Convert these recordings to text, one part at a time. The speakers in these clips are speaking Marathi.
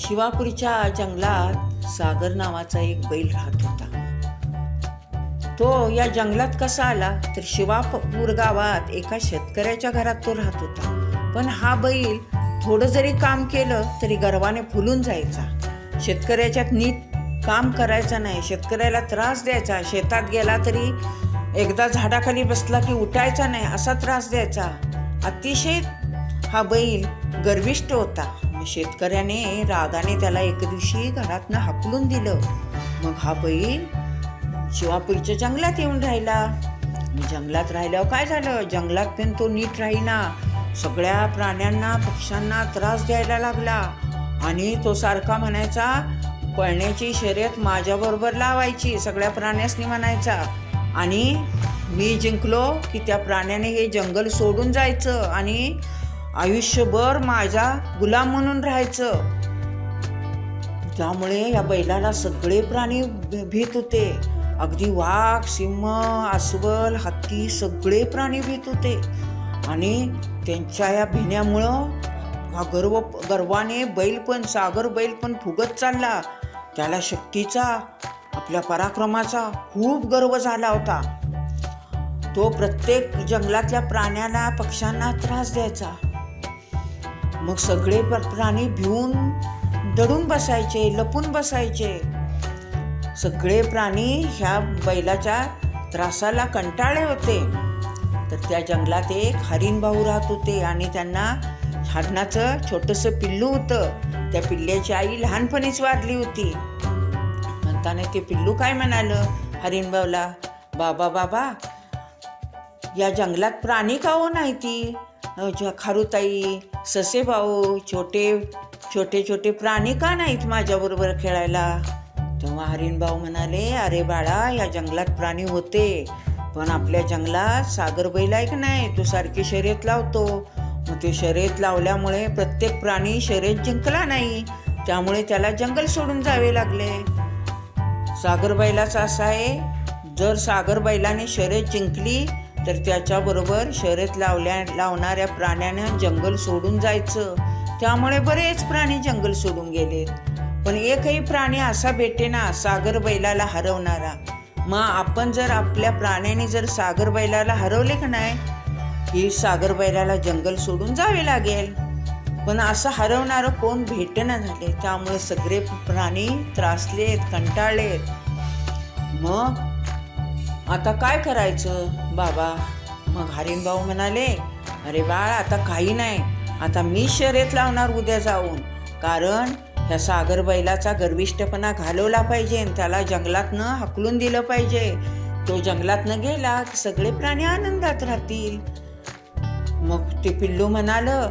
शिवापूरच्या जंगलात सागर नावाचा एक बैल राहत होता. तो या जंगलात कसा आला तर शिवापूर गावात एका शेतकऱ्याच्या घरात तो राहत होता. पण हा बैल थोडं जरी काम केलं तरी गर्वाने फुलून जायचा. शेतकऱ्याच्यात नीट काम करायचं नाही, शेतकऱ्याला त्रास द्यायचा. शेतात गेला तरी एकदा झाडाखाली बसला की उठायचा नाही, असा त्रास द्यायचा. अतिशय हा बैल गर्विष्ठ होता. शेतकऱ्याने रागाने त्याला एक दिवशी घरातनं हाकलून दिलं. मग हा बैल शिवापूरच्या जंगलात येऊन राहिला. जंगलात राहिल्यावर काय झालं, जंगलात पण तो नीट राहीना. सगळ्या प्राण्यांना पक्ष्यांना त्रास द्यायला लागला. आणि तो सारखा म्हणायचा, पळण्याची शर्यत माझ्याबरोबर लावायची, सगळ्या प्राण्यांनी म्हणायचा. आणि मी जिंकलो की त्या प्राण्याने हे जंगल सोडून जायचं आणि आयुष्यभर माझा गुलाम म्हणून राहायचं. त्यामुळे या बैलाला सगळे प्राणी भीत होते. अगदी वाघ, सिंह, अस्वल, हत्ती सगळे प्राणी भीत होते. आणि त्यांच्या या भिण्यामुळं हा गर्वाने सागर बैल पण फुगत चालला. त्याला शक्तीचा, आपल्या पराक्रमाचा खूप गर्व झाला होता. तो प्रत्येक जंगलातल्या प्राण्याला, पक्ष्यांना त्रास द्यायचा. मग सगळे प्राणी भिवून दडून बसायचे, लपून बसायचे. सगळे प्राणी ह्या बैलाच्या त्रासाला कंटाळले होते. तर त्या जंगलात एक हरिण भाऊ राहत होते आणि त्यांना हरणाचं छोटंसं पिल्लू होतं. त्या पिल्ल्याची आई लहानपणीच वारली होती. म्हणताना ते पिल्लू काय म्हणालं हरिण भाऊला, बाबा या जंगलात प्राणी का हो नाही ती, खारुताई, ससे भाऊ, छोटे प्राणी का नाहीत माझ्याबरोबर खेळायला. तेव्हा हरिण भाऊ म्हणाले, अरे बाळा, या जंगलात प्राणी होते, पण आपल्या जंगलात सागर बैल आहे की नाही, तो सारखी शर्यत लावतो. मग ते शर्यत लावल्यामुळे प्रत्येक प्राणी शर्यत जिंकला नाही, त्यामुळे त्याला जंगल सोडून जावे लागले. सागर बैलाचं असं आहे, जर सागर बैलाने शर्यत जिंकली तर त्याच्याबरोबर शर्यत लावणाऱ्या प्राण्यानं जंगल सोडून जायचं. त्यामुळे बरेच प्राणी जंगल सोडून गेले. पण एकही प्राणी असा भेटेना सागर बैलाला हरवणारा. मग आपण जर आपल्या प्राण्याने जर सागर बैलाला हरवले का नाही, की सागर बैलाला जंगल सोडून जावे लागेल. पण असं हरवणारं कोण भेटेना झाले. त्यामुळे सगळे प्राणी त्रासलेत, कंटाळलेत. मग आता काय करायचं बाबा. मग हरिण भाऊ म्हणाले, अरे बाळ, आता काही नाही, आता मी शर्यत लावणार उद्या जाऊन. कारण ह्या सागर बैलाचा गर्विष्ठपणा घालवला पाहिजे, त्याला जंगलातनं हाकलून दिलं पाहिजे. तो जंगलातनं गेला की सगळे प्राणी आनंदात राहतील. मग ते पिल्लू म्हणालं,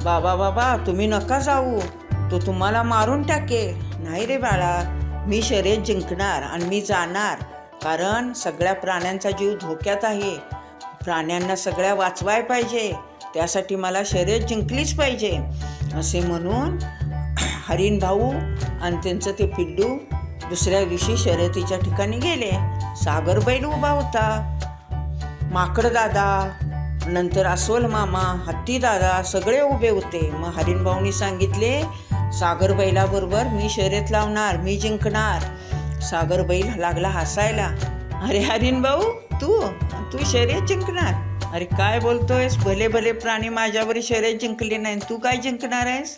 बाबा तुम्ही नका जाऊ, तो तुम्हाला मारून टाकेल. नाही रे बाळा, मी शर्यत जिंकणार आणि मी जाणार. कारण सगळ्या प्राण्यांचा जीव धोक्यात आहे. प्राण्यांना सगळ्या वाचवाय पाहिजे, त्यासाठी मला शर्यत जिंकलीच पाहिजे. असे म्हणून हरिण भाऊ आणि त्यांचं ते पिल्लू दुसऱ्या दिवशी शर्यतीच्या ठिकाणी गेले. सागर बैल उभा होता, माकड दादा, नंतर अस्वल मामा, हत्ती दादा सगळे उभे होते. मग हरिण भाऊनी सांगितले, सागर बैलाबरोबर मी शर्यत लावणार, मी जिंकणार. सागर बैल लागला हसायला, अरे हरिण भाऊ, तू शर्यत जिंकणार? अरे काय बोलतोयस, भले प्राणी माझ्यावर शर्यत जिंकली नाही, तू काय जिंकणार आहेस?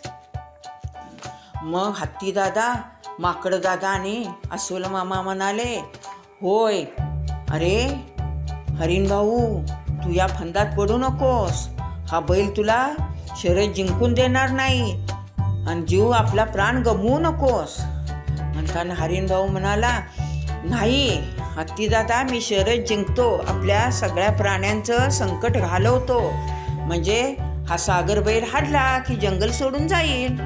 मग हत्ती दादा, माकड दादा आणि अस्वल मामा म्हणाले, होय, अरे हरिण भाऊ, तू या फंदात पडू नकोस. हा बैल तुला शर्यत जिंकून देणार नाही आणि जीव आपला प्राण गमवू नकोस. म्हणताना हरिण भाऊ म्हणाला, नाही हत्ती दादा, मी शर्यत जिंकतो, आपल्या सगळ्या प्राण्यांचं संकट घालवतो. म्हणजे हा सागर बैल हरला की जंगल सोडून जाईल.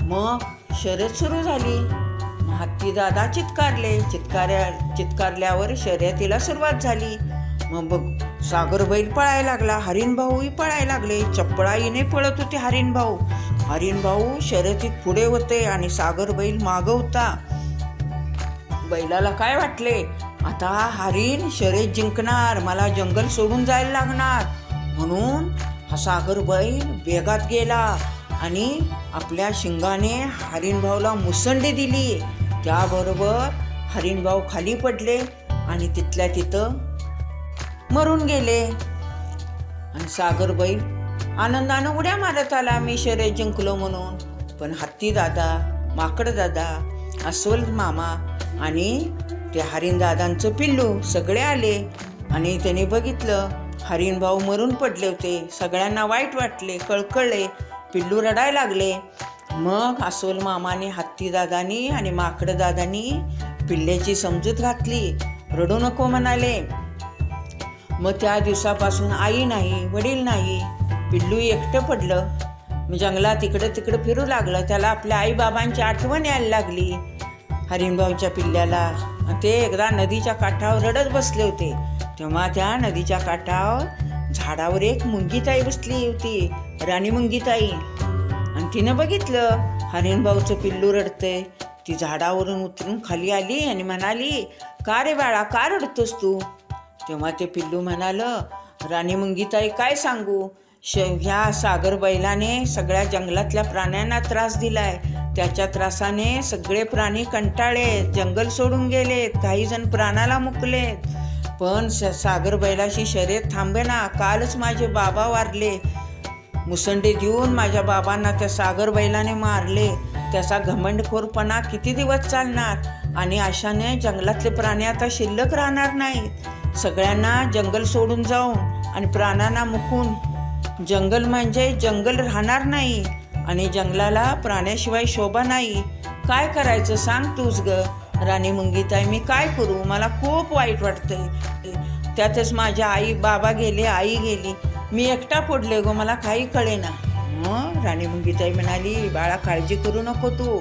मग शर्यत सुरू झाली. हत्ती दादा चित्कारले. चित्कारल्यावर शर्यतीला सुरुवात झाली. मग बघ, सागर बैल पळायला लागला, हरिण भाऊही पळायला लागले. चपळाईने पळत होते हरिण भाऊ. हरिण भाऊ शर्यतीत पुढे होते आणि सागर बैल मागं होता. बैलाला काय वाटले, आता हरिण शर्यत जिंकणार, मला जंगल सोडून जायला लागणार. म्हणून हा सागर बैल वेगात गेला आणि आपल्या शिंगाने हरिणभाऊला मुसंडी दिली. त्याबरोबर हरिणभाऊ खाली पडले आणि तिथल्या तिथं मरून गेले. आणि सागर बैल आनंदानं उड्या मारत आला, मी शर्यत जिंकलो म्हणून. पण हत्ती दादा, माकड दादा, अस्वल मामा आणि ते हरिण दादांचं पिल्लू सगळे आले आणि त्यांनी बघितलं हरिणभाऊ मरून पडले होते. सगळ्यांना वाईट वाटले, कळकळले, पिल्लू रडायला लागले. मग अस्वल मामाने, हत्ती दादानी आणि माकड दादानी पिल्ल्याची समजूत घातली, रडू नको म्हणाले. मग त्या दिवसापासून आई नाही, वडील नाही, पिल्लू एकटं पडलं. जंगलात इकडं तिकडं फिरू लागलं. त्याला आपल्या आई बाबांची आठवण यायला लागली हरिणभाऊच्या पिल्ल्याला. ते एकदा नदीच्या काठावर रडत बसले होते. तेव्हा त्या नदीच्या काठावर झाडावर एक मुंगीताई बसली होती, राणी मुंगीताई. आणि तिनं बघितलं हरिणभाऊचं पिल्लू रडतंय. ती झाडावरून उतरून खाली आली आणि म्हणाली, का रे बाळा, का रडतोस तू? तेव्हा ते पिल्लू म्हणालं, राणी मुंगीताई काय सांगू, ह्या सागर बैलाने सगळ्या जंगलातल्या प्राण्यांना त्रास दिलाय. त्याच्या त्रासाने सगळे प्राणी कंटाळलेत, जंगल सोडून गेलेत, काही जण प्राणाला मुकलेत. पण सागर बैलाची शर्यत थांबेना. कालच माझे बाबा वारले, मुसंडे देऊन माझ्या बाबांना त्या सागर बैलाने मारले. त्याचा घमंडखोरपणा किती दिवस चालणार? आणि अशाने जंगलातले प्राणी आता शिल्लक राहणार नाहीत. सगळ्यांना जंगल सोडून जाऊन आणि प्राण्यांना मुकून जंगल म्हणजे जंगल राहणार नाही आणि जंगलाला प्राण्याशिवाय शोभा नाही. काय करायचं सांग तूच ग राणी मुंगीताई, मी काय करू? मला खूप वाईट वाटतंय. त्यातच माझ्या आई बाबा गेले, आई गेली, मी एकटा पडले गो, मला काही कळेना. मग राणी मुंगीताई म्हणाली, बाळा काळजी करू नको तू,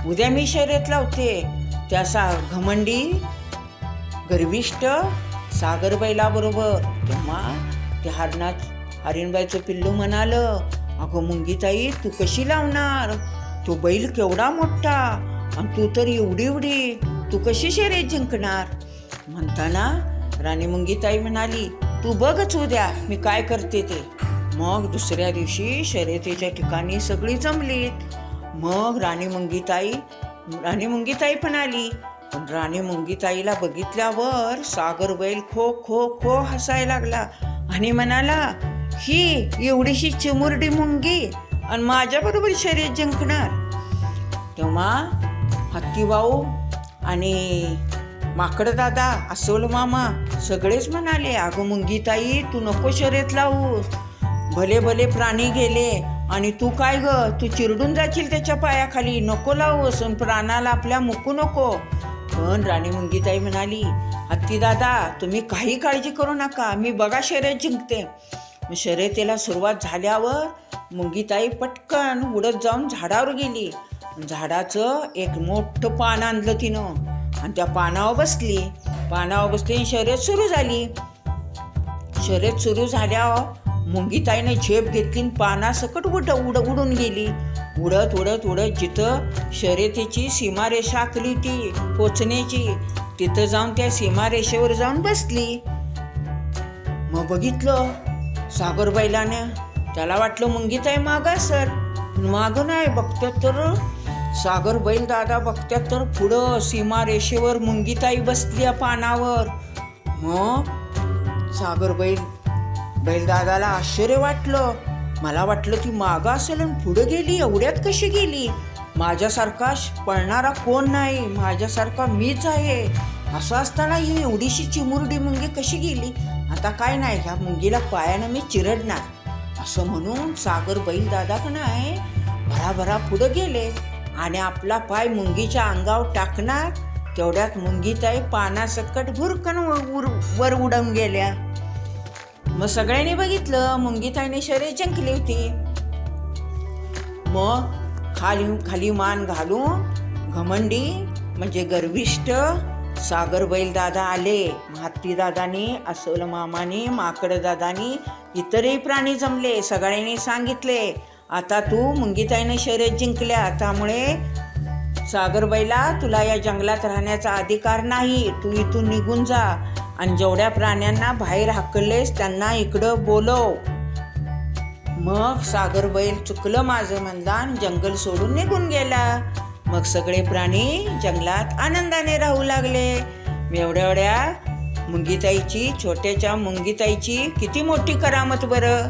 उद्या मी शर्यत लावते त्या घमंडी गर्विष्ठ सागर बैलाबरोबर. तेव्हा ते हरिणबाईचं पिल्लू म्हणालं, अगं मुंगीताई तू कशी लावणार? तो बैल केवढा मोठा आणि तू तर एवढी, तू कशी शर्यत जिंकणार? म्हणताना राणी मुंगीताई म्हणाली, तू बघच उद्या मी काय करते ते. मग दुसऱ्या दिवशी शर्यतीच्या ठिकाणी सगळी जमलीत. मग राणी मुंगीताई पण आली. पण राणी मुंगीताईला बघितल्यावर सागर बैल खो खो खो हसायला लागला आणि म्हणाला, ही एवढीशी चिमुरडी मुंगी आणि माझ्याबरोबर शर्यत जिंकणार? तेव्हा हत्तीभाऊ आणि माकड दादा, अस्वल मामा सगळेच म्हणाले, अगं मुंगीताई तू नको शर्यत लावूस, भले भले प्राणी गेले आणि तू काय ग, तू चिरडून जाशील त्याच्या पायाखाली, नको लावूस, प्राणाला आपल्या मुकू नको. पण राणी मुंगीताई म्हणाली, हत्ती दादा तुम्ही काही काळजी करू नका, मी बघा शर्यत जिंकते. शर्यतीला सुरुवात झाल्यावर मुंगीताई पटकन उडत जाऊन झाडावर गेली. झाडाचं एक मोठं पान आणलं तिनं आणि त्या पानावर बसली आणि शर्यत सुरू झाली. शर्यत सुरू झाल्यावर मुंगीताईने झेप घेतली, पानासकट उडून गेली. उडत उडत उडत जिथं शर्यतीची सीमारेषा आखली ती पोचण्याची, तिथं जाऊन त्या सीमारेषेवर जाऊन बसली. मग बघितलं सागर बैलाने, त्याला वाटलं मुंगीताई मागा सर, मागं नाही, बघतात तर सागर बैल दादा बघतात तर पुढं सीमारेषेवर मुंगीताई बसली पानावर. मग सागर बैल दादाला आश्चर्य वाटलं. मला वाटलं ती मागं असेल आणि पुढं गेली, एवढ्यात कशी गेली? माझ्यासारखा पळणारा कोण नाही, माझ्यासारखा मीच आहे. असं असताना ही एवढीशी चिमुरडी मुंगी कशी गेली? आता काय नाही, ह्या मुंगीला पायानं मी चिरडणार असं म्हणून सागर बैल दादा का नाही भराभरा पुढं गेले आणि आपला पाय मुंगीच्या अंगावर टाकणार. तेवढ्यात मुंगीताई पानासकट भुरकन वर उडून गेल्या. मग सगळ्यांनी बघितलं मुंगीताईने शर्यत जिंकली होती. मग खाली मान घालून घमंडी म्हणजे गर्विष्ठ सागर बैल दादा आले. हत्ती दादानी, अस्वल मामानी, माकड दादानी, इतरही प्राणी जमले. सगळ्यांनी सांगितले, आता तू मुंगीताईने शर्यत जिंकल्या, त्यामुळे सागर बैला तुला या जंगलात राहण्याचा अधिकार नाही, तू इथून निघून जा आणि जेवढ्या प्राण्यांना बाहेर हाकललेस त्यांना इकडं बोलव. मग सागर बैल चुकलं माझं म्हणला आणि जंगल सोडून निघून गेला. मग सगळे प्राणी जंगलात आनंदाने राहू लागले. एवढ्या मुंगीताईची, छोट्याच्या मुंगीताईची किती मोठी करामत बरं.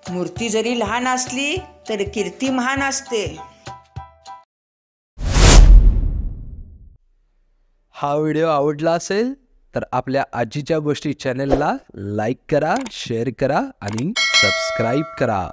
मूर्ती जरी लहान असली तरी कीर्ती महान असते. हा व्हिडिओ आवडला असेल तर आपल्या आजीच्या गोष्टी चॅनलला लाईक करा, शेअर करा आणि सबस्क्राईब करा.